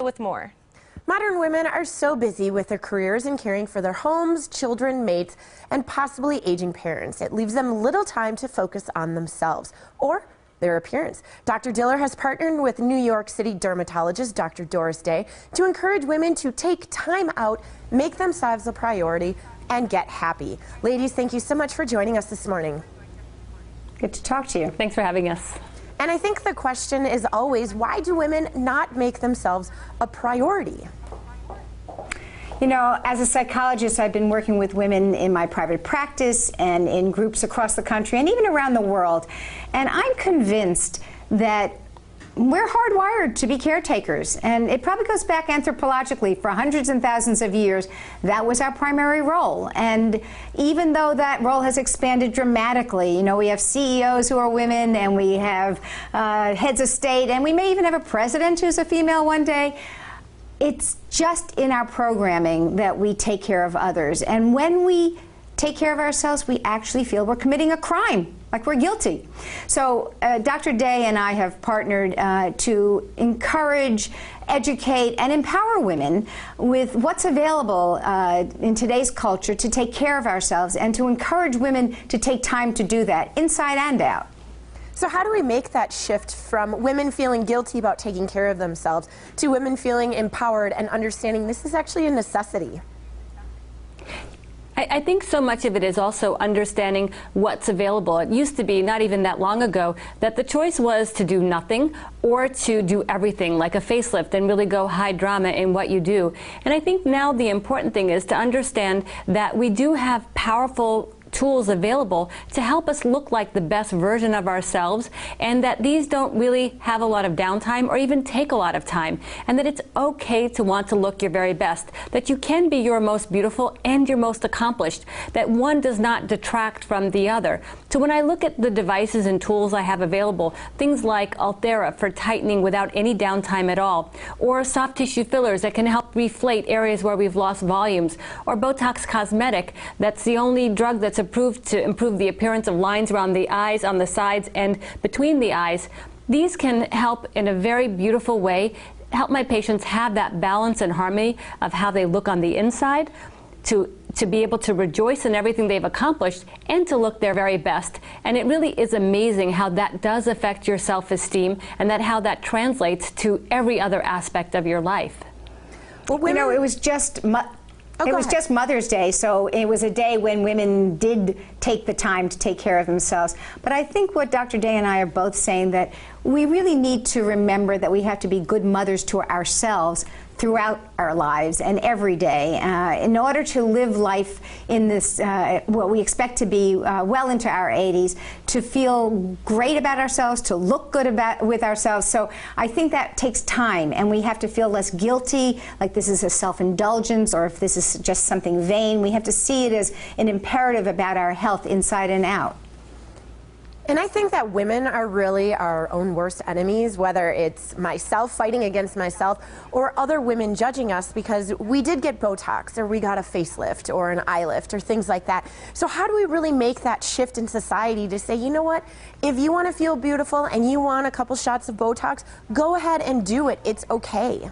with more. Modern women are so busy with their careers and caring for their homes, children, mates, and possibly aging parents. It leaves them little time to focus on themselves or their appearance. Dr. Diller has partnered with New York City dermatologist Dr. Doris Day to encourage women to take time out, make themselves a priority, and get happy. Ladies, thank you so much for joining us this morning. Good to talk to you. Thanks for having us. And I think the question is always, why do women not make themselves a priority? You know, as a psychologist, I've been working with women in my private practice and in groups across the country and even around the world. And I'm convinced that we're hardwired to be caretakers. And it probably goes back anthropologically for hundreds and thousands of years. That was our primary role. And even though that role has expanded dramatically, you know, we have CEOs who are women, and we have heads of state, and we may even have a president who's a female one day. It's just in our programming that we take care of others. And when we take care of ourselves, we actually feel we're committing a crime, like we're guilty. So Dr. Day and I have partnered to encourage, educate, and empower women with what's available in today's culture to take care of ourselves and to encourage women to take time to do that, inside and out. So how do we make that shift from women feeling guilty about taking care of themselves to women feeling empowered and understanding this is actually a necessity? I think so much of it is also understanding what's available. It used to be, not even that long ago, that the choice was to do nothing or to do everything, like a facelift, and really go high drama in what you do. And I think now the important thing is to understand that we do have powerful tools available to help us look like the best version of ourselves, and that these don't really have a lot of downtime or even take a lot of time, and that it's okay to want to look your very best, that you can be your most beautiful and your most accomplished, that one does not detract from the other. So when I look at the devices and tools I have available, things like Ulthera for tightening without any downtime at all, or soft tissue fillers that can help reflate areas where we've lost volumes, or Botox cosmetic that's the only drug that's approved to improve the appearance of lines around the eyes, on the sides, and between the eyes. These can help in a very beautiful way, help my patients have that balance and harmony of how they look on the inside, to be able to rejoice in everything they've accomplished and to look their very best. And it really is amazing how that does affect your self-esteem, and that how that translates to every other aspect of your life. Well, you know, it was just just Mother's Day, so it was a day when women did take the time to take care of themselves. But I think what Dr. Day and I are both saying, that we really need to remember that we have to be good mothers to ourselves throughout our lives and every day in order to live life in this, what we expect to be well into our 80s, to feel great about ourselves, to look good with ourselves. So I think that takes time, and we have to feel less guilty, like this is a self-indulgence, or if this is just something vain. We have to see it as an imperative about our health inside and out. And I think that women are really our own worst enemies, whether it's myself fighting against myself or other women judging us because we did get Botox or we got a facelift or an eye lift or things like that. So how do we really make that shift in society to say, you know what, if you want to feel beautiful and you want a couple shots of Botox, go ahead and do it. It's okay.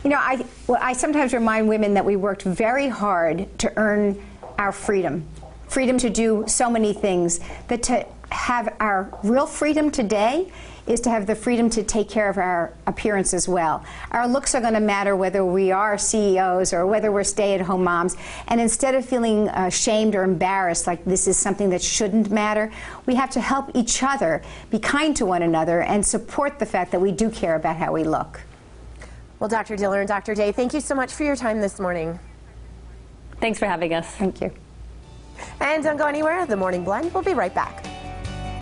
You know, I sometimes remind women that we worked very hard to earn our freedom. Freedom to do so many things, that to have our real freedom today is to have the freedom to take care of our appearance as well. Our looks are going to matter whether we are CEOs or whether we're stay-at-home moms. And instead of feeling ashamed or embarrassed like this is something that shouldn't matter, we have to help each other, be kind to one another, and support the fact that we do care about how we look. Well, Dr. Diller and Dr. Day, thank you so much for your time this morning. Thanks for having us. Thank you. And don't go anywhere. The Morning Blend will be right back.